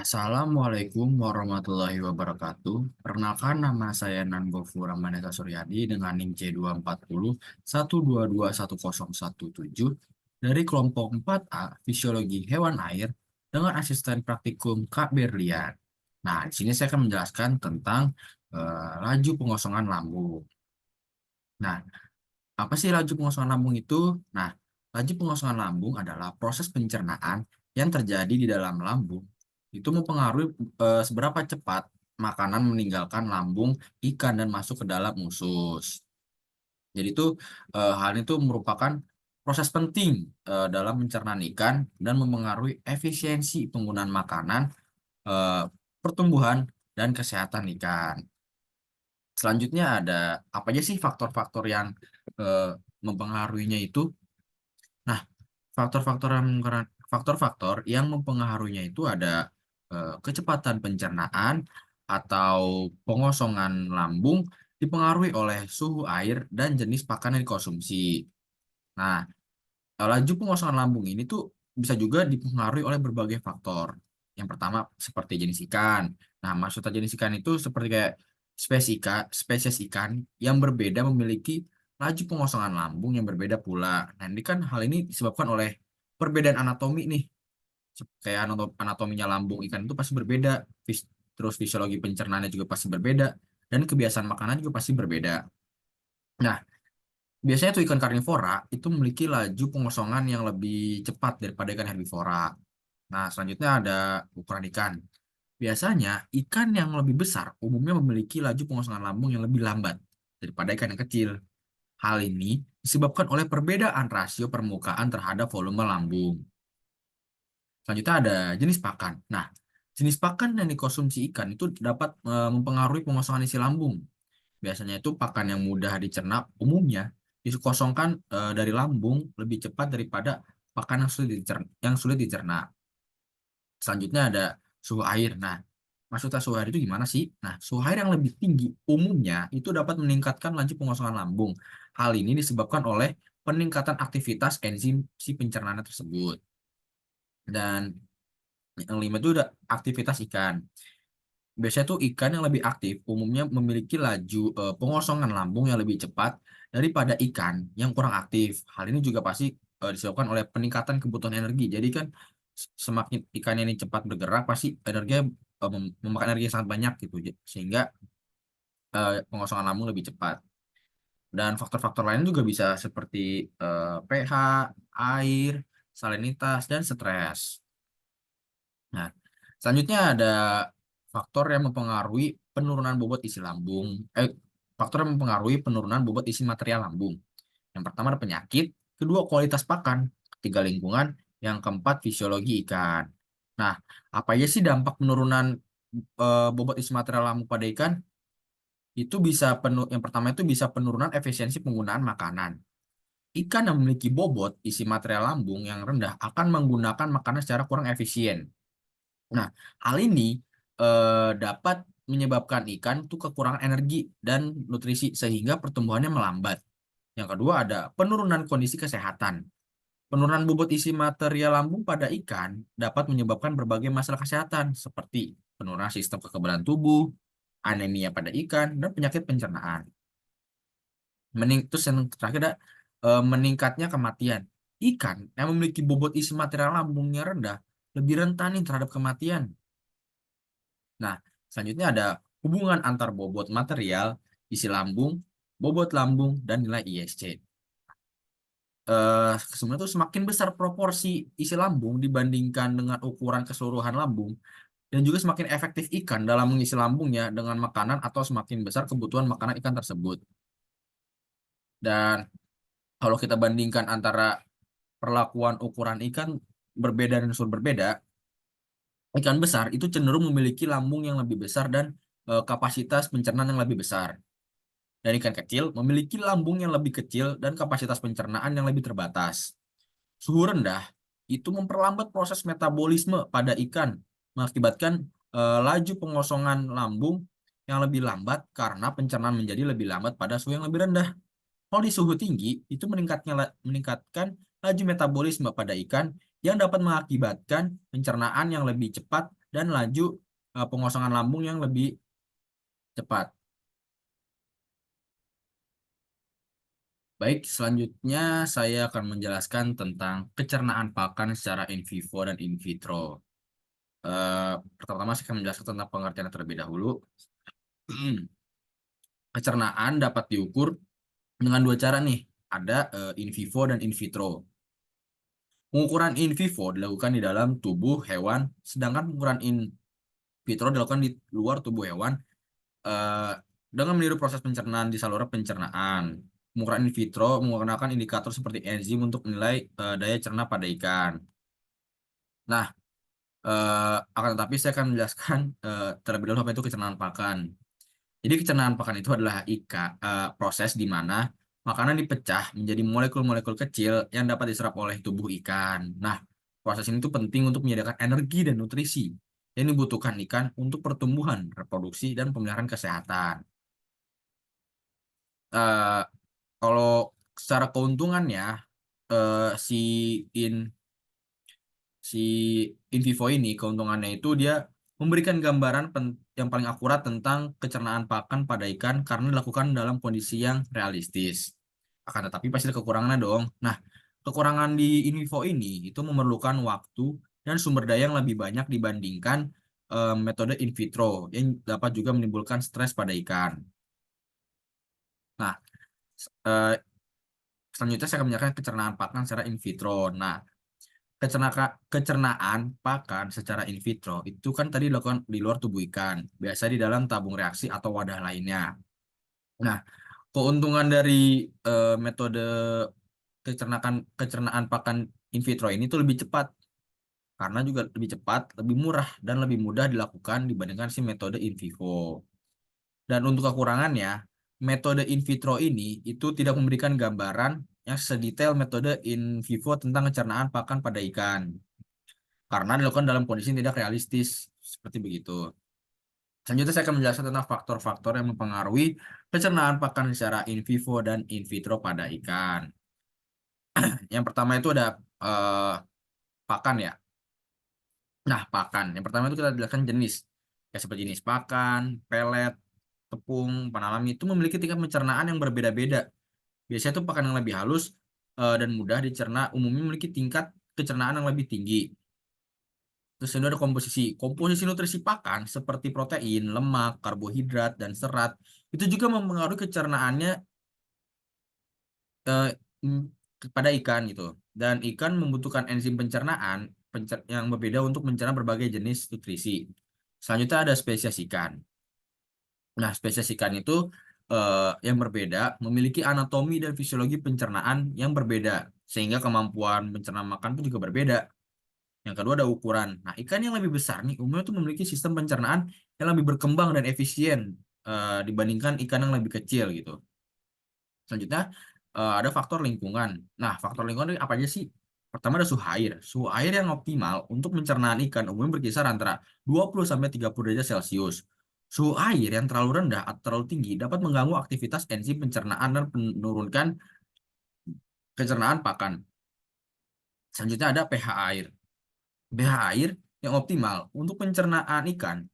Assalamualaikum warahmatullahi wabarakatuh. Perkenalkan nama saya Nanbofu Ramanesa Suryadi dengan NIM C2401221017 dari kelompok 4A Fisiologi Hewan Air dengan asisten praktikum Kak Berlian. Nah, di sini saya akan menjelaskan tentang laju pengosongan lambung. Nah, apa sih laju pengosongan lambung itu? Nah, laju pengosongan lambung adalah proses pencernaan yang terjadi di dalam lambung. Itu mempengaruhi seberapa cepat makanan meninggalkan lambung ikan dan masuk ke dalam usus. Jadi itu hal itu merupakan proses penting dalam pencernaan ikan dan mempengaruhi efisiensi penggunaan makanan, eh, pertumbuhan, dan kesehatan ikan. Selanjutnya ada apa aja sih faktor-faktor yang eh, mempengaruhinya itu? Nah, faktor-faktor yang mempengaruhinya itu ada kecepatan pencernaan atau pengosongan lambung dipengaruhi oleh suhu air dan jenis pakan yang dikonsumsi. Nah, laju pengosongan lambung ini tuh bisa juga dipengaruhi oleh berbagai faktor. Yang pertama seperti jenis ikan. Nah, maksudnya jenis ikan itu seperti kayak spesies ikan yang berbeda memiliki laju pengosongan lambung yang berbeda pula. Nah, ini kan hal ini disebabkan oleh perbedaan anatomi nih. Kayak anatominya lambung ikan itu pasti berbeda. Terus fisiologi pencernaannya juga pasti berbeda. Dan kebiasaan makanan juga pasti berbeda. Nah, biasanya tuh ikan karnivora itu memiliki laju pengosongan yang lebih cepat daripada ikan herbivora. Nah, selanjutnya ada ukuran ikan. Biasanya ikan yang lebih besar umumnya memiliki laju pengosongan lambung yang lebih lambat daripada ikan yang kecil. Hal ini disebabkan oleh perbedaan rasio permukaan terhadap volume lambung. Selanjutnya ada jenis pakan. Nah, jenis pakan yang dikonsumsi ikan itu dapat mempengaruhi pengosongan isi lambung. Biasanya itu pakan yang mudah dicerna umumnya dikosongkan dari lambung lebih cepat daripada pakan yang sulit dicerna. Selanjutnya ada suhu air. Nah, maksudnya suhu air itu gimana sih? Nah, suhu air yang lebih tinggi umumnya itu dapat meningkatkan laju pengosongan lambung. Hal ini disebabkan oleh peningkatan aktivitas enzim si pencernaan tersebut. Dan yang lima itu udah aktivitas ikan. Biasanya tuh ikan yang lebih aktif umumnya memiliki laju pengosongan lambung yang lebih cepat daripada ikan yang kurang aktif. Hal ini juga pasti disebabkan oleh peningkatan kebutuhan energi. Jadi kan semakin ikan ini cepat bergerak, pasti energinya memakan energi yang sangat banyak gitu. Sehingga pengosongan lambung lebih cepat. Dan faktor-faktor lain juga bisa seperti pH, air, salinitas, dan stres. Nah, selanjutnya ada faktor yang mempengaruhi penurunan bobot isi lambung. Faktor yang mempengaruhi penurunan bobot isi material lambung. Yang pertama ada penyakit, kedua kualitas pakan, ketiga lingkungan, yang keempat fisiologi ikan. Nah, apa aja sih dampak penurunan bobot isi material lambung pada ikan? Itu bisa yang pertama itu bisa penurunan efisiensi penggunaan makanan. Ikan yang memiliki bobot isi material lambung yang rendah akan menggunakan makanan secara kurang efisien. Nah, hal ini dapat menyebabkan ikan itu kekurangan energi dan nutrisi sehingga pertumbuhannya melambat. Yang kedua ada penurunan kondisi kesehatan. Penurunan bobot isi material lambung pada ikan dapat menyebabkan berbagai masalah kesehatan seperti penurunan sistem kekebalan tubuh, anemia pada ikan, dan penyakit pencernaan. Terus yang terakhir ada meningkatnya kematian. Ikan yang memiliki bobot isi material lambungnya rendah lebih rentan nih terhadap kematian. Nah, selanjutnya ada hubungan antar bobot material, isi lambung, bobot lambung, dan nilai ISC. Sebenarnya tuh semakin besar proporsi isi lambung dibandingkan dengan ukuran keseluruhan lambung, dan juga semakin efektif ikan dalam mengisi lambungnya dengan makanan atau semakin besar kebutuhan makanan ikan tersebut. Dan kalau kita bandingkan antara perlakuan ukuran ikan berbeda dan unsur berbeda, ikan besar itu cenderung memiliki lambung yang lebih besar dan kapasitas pencernaan yang lebih besar. Dan ikan kecil memiliki lambung yang lebih kecil dan kapasitas pencernaan yang lebih terbatas. Suhu rendah itu memperlambat proses metabolisme pada ikan, mengakibatkan laju pengosongan lambung yang lebih lambat karena pencernaan menjadi lebih lambat pada suhu yang lebih rendah. Kalau di suhu tinggi, itu meningkatkan laju metabolisme pada ikan yang dapat mengakibatkan pencernaan yang lebih cepat dan laju pengosongan lambung yang lebih cepat. Baik, selanjutnya saya akan menjelaskan tentang pencernaan pakan secara in vivo dan in vitro. Pertama-tama saya akan menjelaskan tentang pengertian terlebih dahulu. Pencernaan dapat diukur dengan dua cara nih. Ada in vivo dan in vitro. Pengukuran in vivo dilakukan di dalam tubuh hewan, sedangkan pengukuran in vitro dilakukan di luar tubuh hewan eh, dengan meniru proses pencernaan di saluran pencernaan. Pengukuran in vitro menggunakan indikator seperti enzim untuk menilai daya cerna pada ikan. Nah, akan tetapi saya akan menjelaskan terlebih dahulu apa itu pencernaan pakan. Jadi pencernaan pakan itu adalah proses di mana makanan dipecah menjadi molekul-molekul kecil yang dapat diserap oleh tubuh ikan. Nah, proses ini tuh penting untuk menyediakan energi dan nutrisi yang dibutuhkan ikan untuk pertumbuhan, reproduksi, dan pemeliharaan kesehatan. Eh, Kalau secara keuntungannya, eh, si in si in vivo ini keuntungannya itu dia memberikan gambaran yang paling akurat tentang kecernaan pakan pada ikan karena dilakukan dalam kondisi yang realistis. Akan tetapi pasti ada kekurangannya dong. Nah, kekurangan di in vivo ini itu memerlukan waktu dan sumber daya yang lebih banyak dibandingkan metode in vitro yang dapat juga menimbulkan stres pada ikan. Nah, eh, selanjutnya saya akan menjelaskan kecernaan pakan secara in vitro. Nah, kecernaan pakan secara in vitro itu kan tadi dilakukan di luar tubuh ikan, biasa di dalam tabung reaksi atau wadah lainnya. Nah, keuntungan dari metode kecernaan pakan in vitro ini tuh lebih cepat karena juga lebih cepat, lebih murah dan lebih mudah dilakukan dibandingkan si metode in vivo. Dan untuk kekurangannya, metode in vitro ini itu tidak memberikan gambaran yang sedetail metode in vivo tentang kecernaan pakan pada ikan karena dilakukan dalam kondisi yang tidak realistis seperti begitu. Selanjutnya saya akan menjelaskan tentang faktor-faktor yang mempengaruhi pencernaan pakan secara in vivo dan in vitro pada ikan. Yang pertama itu ada eh, pakan ya. Nah, pakan. Yang pertama itu kita jelaskan jenis. Ya seperti jenis pakan, pelet, tepung, panalami itu memiliki tingkat pencernaan yang berbeda-beda. Biasanya itu pakan yang lebih halus dan mudah dicerna umumnya memiliki tingkat kecernaan yang lebih tinggi. Terus ini ada komposisi. Komposisi nutrisi pakan seperti protein, lemak, karbohidrat, dan serat itu juga mempengaruhi kecernaannya eh, mm, kepada ikan gitu. Dan ikan membutuhkan enzim pencernaan yang berbeda untuk mencerna berbagai jenis nutrisi. Selanjutnya ada spesies ikan. Nah, spesies ikan itu yang berbeda memiliki anatomi dan fisiologi pencernaan yang berbeda, sehingga kemampuan mencerna makan pun juga berbeda. Yang kedua ada ukuran. Nah, ikan yang lebih besar nih umumnya tuh memiliki sistem pencernaan yang lebih berkembang dan efisien dibandingkan ikan yang lebih kecil gitu. Selanjutnya ada faktor lingkungan. Nah, faktor lingkungan ini apa aja sih? Pertama ada suhu air. Suhu air yang optimal untuk pencernaan ikan umumnya berkisar antara 20 sampai 30 derajat Celcius. Suhu air yang terlalu rendah atau terlalu tinggi dapat mengganggu aktivitas enzim pencernaan dan menurunkan pencernaan pakan. Selanjutnya ada pH air. pH air yang optimal untuk pencernaan ikan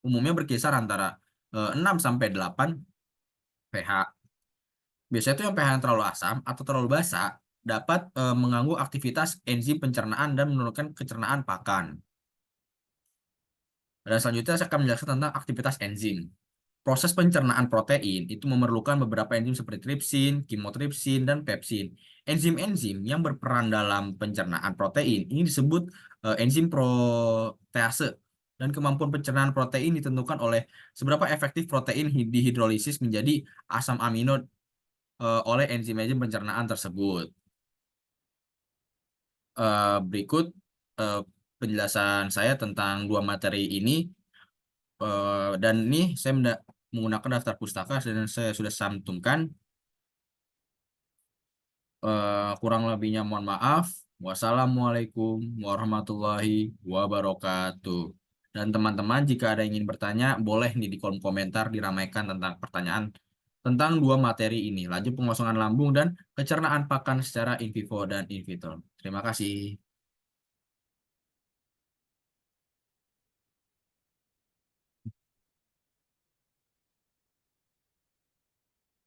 umumnya berkisar antara 6 sampai 8 pH. Biasanya itu yang pH yang terlalu asam atau terlalu basa dapat mengganggu aktivitas enzim pencernaan dan menurunkan kecernaan pakan. Dan selanjutnya saya akan menjelaskan tentang aktivitas enzim. Proses pencernaan protein itu memerlukan beberapa enzim seperti tripsin, kimotripsin, dan pepsin. Enzim-enzim yang berperan dalam pencernaan protein ini disebut enzim protease. Dan kemampuan pencernaan protein ditentukan oleh seberapa efektif protein dihidrolisis menjadi asam amino oleh enzim-enzim pencernaan tersebut. Berikut eh, penjelasan saya tentang dua materi ini. Dan ini saya menggunakan daftar pustaka dan saya sudah santumkan. Kurang lebihnya mohon maaf. Wassalamualaikum warahmatullahi wabarakatuh. Dan teman-teman jika ada yang ingin bertanya, boleh nih di kolom komentar diramaikan tentang pertanyaan tentang dua materi ini, laju pengosongan lambung dan kecernaan pakan secara in vivo dan in vitro. Terima kasih.